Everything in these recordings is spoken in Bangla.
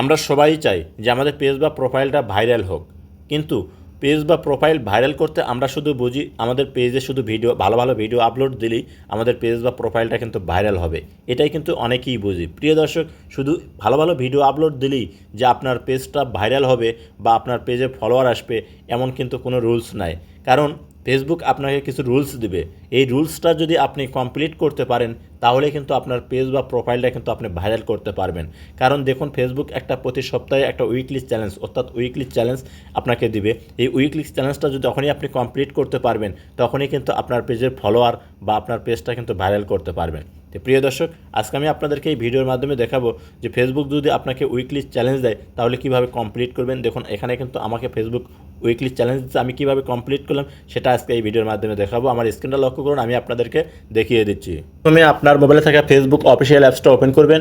আমরা সবাই চাই যে আমাদের পেজ বা প্রোফাইলটা ভাইরাল হোক, কিন্তু পেজ বা প্রোফাইল ভাইরাল করতে আমরা শুধু বুঝি আমাদের পেজে শুধু ভিডিও ভালো ভালো ভিডিও আপলোড দিলেই আমাদের পেজ বা প্রোফাইলটা কিন্তু ভাইরাল হবে, এটাই কিন্তু অনেকেই বুঝি। প্রিয় দর্শক, শুধু ভালো ভালো ভিডিও আপলোড দিলেই যে আপনার পেজটা ভাইরাল হবে বা আপনার পেজে ফলোয়ার আসবে এমন কিন্তু কোনো রুলস নাই। কারণ ফেসবুক আপনাকে কিছু রুলস দিবে, এই রুলসটা যদি আপনি কমপ্লিট করতে পারেন তাহলে কিন্তু আপনার পেজ বা প্রোফাইলটা কিন্তু আপনি ভাইরাল করতে পারবেন। কারণ দেখুন, ফেসবুক একটা প্রতি সপ্তাহে একটা উইকলি চ্যালেঞ্জ অর্থাৎ উইকলি চ্যালেঞ্জ আপনাকে দিবে। এই উইকলি চ্যালেঞ্জটা যদি যখনই আপনি কমপ্লিট করতে পারবেন তখনই কিন্তু আপনার পেজের ফলোয়ার বা আপনার পেজটা কিন্তু ভাইরাল করতে পারবেন। তো প্রিয় দর্শক, আজকে আমি আপনাদেরকে এই ভিডিওর মাধ্যমে দেখাবো যে ফেসবুক যদি আপনাকে উইকলি চ্যালেঞ্জ দেয় তাহলে কীভাবে কমপ্লিট করবেন। দেখুন, এখানে কিন্তু আমাকে ফেসবুক উইকলি চ্যালেঞ্জ আমি কীভাবে কমপ্লিট করলাম সেটা আজকে এই ভিডিওর মাধ্যমে দেখাবো। আমার স্ক্রিনটা লক্ষ্য করুন, আমি আপনাদেরকে দেখিয়ে দিচ্ছি। প্রথমে আপনার মোবাইলে থাকা ফেসবুক অফিসিয়াল অ্যাপসটা ওপেন করবেন।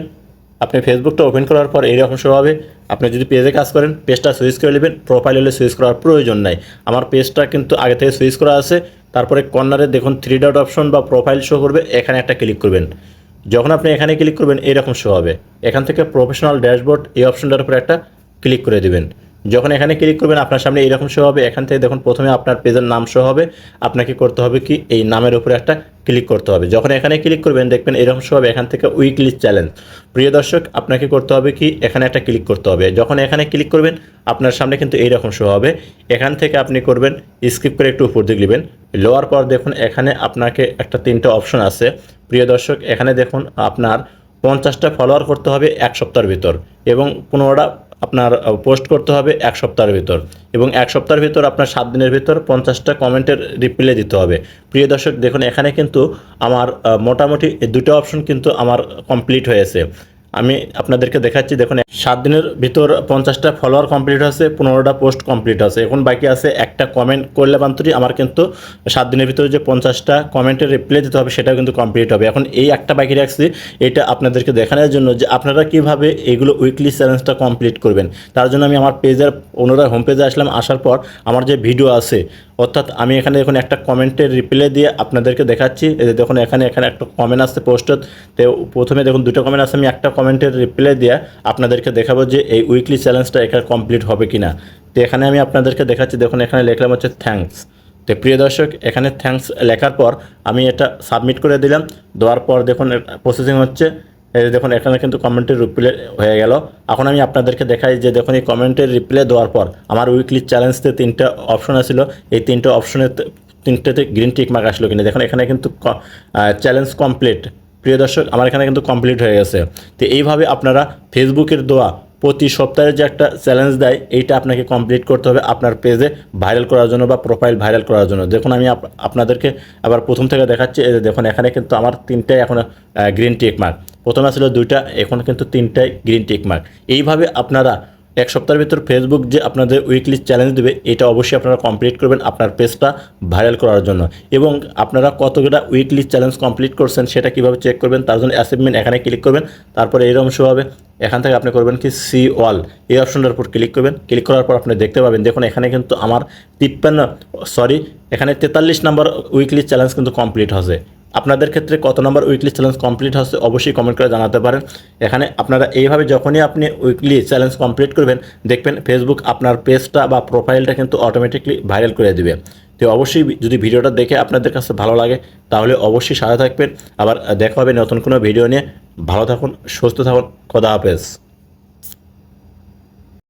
আপনি ফেসবুকটা ওপেন করার পর এইরকম শো হবে। আপনি যদি পেজে কাজ করেন পেজটা সুইচ করে নেবেন, প্রোফাইল হলে সুইচ করার প্রয়োজন নাই। আমার পেজটা কিন্তু আগে থেকে সুইচ করা আছে। তারপরে কর্নারে দেখুন 3 ডট অপশন বা প্রোফাইল শো করবে, এখানে একটা ক্লিক করবেন। যখন আপনি এখানে ক্লিক করবেন এইরকম শো হবে। এখান থেকে প্রফেশনাল ড্যাশবোর্ড এই অপশনটার উপরে একটা ক্লিক করে দেবেন। যখন এখানে ক্লিক করবেন আপনার সামনে এইরকম শো হবে। এখান থেকে দেখুন প্রথমে আপনার পেজের নাম শো হবে। আপনাকে করতে হবে কি, এই নামের উপরে একটা ক্লিক করতে হবে। যখন এখানে ক্লিক করবেন দেখবেন এরকম শো হবে, এখান থেকে উইকলি চ্যালেঞ্জ। প্রিয় দর্শক, আপনাকে করতে হবে কি, এখানে একটা ক্লিক করতে হবে। যখন এখানে ক্লিক করবেন আপনার সামনে কিন্তু এইরকম শো হবে। এখান থেকে আপনি করবেন স্কিপ করে একটু উপর দিকে নেবেন। লোয়ার পর দেখুন এখানে আপনাকে একটা 3টে অপশন আছে। প্রিয় দর্শক, এখানে দেখুন আপনার 50টা ফলোয়ার করতে হবে 1 সপ্তাহের ভিতর এবং 15টা আপনার পোস্ট করতে হবে 1 সপ্তাহের ভিতর এবং 1 সপ্তাহের ভিতর আপনার 7 দিনের ভিতর 50টা কমেন্টের রিপ্লাই দিতে হবে। প্রিয় দর্শক, দেখুন এখানে কিন্তু আমার মোটামুটি এই 2টো অপশন কিন্তু আমার কমপ্লিট হয়েছে। আমি আপনাদেরকে দেখাচ্ছি। দেখুন 7 দিনের ভিতর 50টা ফলোয়ার কমপ্লিট হয়েছে, 15টা পোস্ট কমপ্লিট আছে। এখন বাকি আছে একটা কমেন্ট করলে মাত্রই আমার কিন্তু 7 দিনের ভিতরে যে 50টা কমেন্টের রিপ্লাই দিতে হবে সেটাও কিন্তু কমপ্লিট হবে। এখন এই একটা বাকি রাখছি, এটা আপনাদেরকে দেখানোর জন্য যে আপনারা কীভাবে এইগুলো উইকলি চ্যালেঞ্জটা কমপ্লিট করবেন। তার জন্য আমি আমার পেজের পুনরায় হোম পেজে আসলাম। আসার পর আমার যে ভিডিও আছে, অর্থাৎ আমি এখানে দেখুন একটা কমেন্টের রিপ্লাই দিয়ে আপনাদেরকে দেখাচ্ছি। দেখুন এখানে একটা কমেন্ট আসছে পোস্টত। তো প্রথমে দেখুন 2টো কমেন্ট আছে, আমি একটা কমেন্টের রিপ্লাই দিয়ে আপনাদেরকে দেখাবো যে এই উইকলি চ্যালেঞ্জটা এখানে কমপ্লিট হবে কিনা। তো এখানে আমি আপনাদেরকে দেখাচ্ছি। দেখুন এখানে লিখলাম হচ্ছে থ্যাঙ্কস। তো প্রিয় দর্শক, এখানে থ্যাঙ্কস লেখার পর আমি এটা সাবমিট করে দিলাম। দেওয়ার পর দেখুন প্রসেসিং হচ্ছে। এই দেখুন এখানে কিন্তু কমেন্টের রিপ্লাই হয়ে গেল। এখন আমি আপনাদেরকে দেখাই যে দেখুন এই কমেন্টের রিপ্লাই দেওয়ার পর আমার উইকলি চ্যালেঞ্জতে 3টা অপশন আসছিল। এই 3টে অপশনের 3টেতে গ্রিন টিক মার্ক আসলো কিনা দেখুন এখানে কিন্তু চ্যালেঞ্জ কমপ্লিট। প্রিয় দর্শক, আমার এখানে কিন্তু কমপ্লিট হয়ে গেছে। তো এইভাবে আপনারা ফেসবুকের দেওয়া প্রতি সপ্তাহে যে একটা চ্যালেঞ্জ দেয় এইটা আপনাকে কমপ্লিট করতে হবে আপনার পেজে ভাইরাল করার জন্য বা প্রোফাইল ভাইরাল করার জন্য। দেখুন আমি আপনাদেরকে আবার প্রথম থেকে দেখাচ্ছি। এই যে দেখুন এখানে কিন্তু আমার 3টাই এখন গ্রিন টিক মার্ক। প্রথমে ছিল 2টা, এখন কিন্তু 3টাই গ্রিন টিক মার্ক। এইভাবে আপনারা 1 সপ্তাহের ভিতর ফেসবুক যে আপনাদের উইকলি চ্যালেঞ্জ দেবে এটা অবশ্যই আপনারা কমপ্লিট করবেন আপনার পেজটা ভাইরাল করার জন্য। এবং আপনারা কতটা উইকলি চ্যালেঞ্জ কমপ্লিট করছেন সেটা কীভাবে চেক করবেন তার জন্য অ্যাচিভমেন্ট এখানে ক্লিক করবেন। তারপরে এইরকম শো হবে। এখান থেকে আপনি করবেন কি, সি অল এই অপশনটার উপর ক্লিক করবেন। ক্লিক করার পর আপনি দেখতে পাবেন দেখুন এখানে কিন্তু আমার 43 নম্বর উইকলি চ্যালেঞ্জ কিন্তু কমপ্লিট হচ্ছে। আপনাদের ক্ষেত্রে কত নম্বর উইকলি চ্যালেঞ্জ কমপ্লিট হচ্ছে অবশ্যই কমেন্ট করে জানাতে পারেন। এখানে আপনারা এইভাবে যখনই আপনি উইকলি চ্যালেঞ্জ কমপ্লিট করবেন দেখবেন ফেসবুক আপনার পেজটা বা প্রোফাইলটা কিন্তু অটোমেটিকলি ভাইরাল করে দেবে। তো অবশ্যই যদি ভিডিওটা দেখে আপনাদের কাছে ভালো লাগে তাহলে অবশ্যই সাথে থাকবেন। আবার দেখা হবে নতুন কোনো ভিডিও নিয়ে। ভালো থাকুন, সুস্থ থাকুন, খোদা হাফেজ।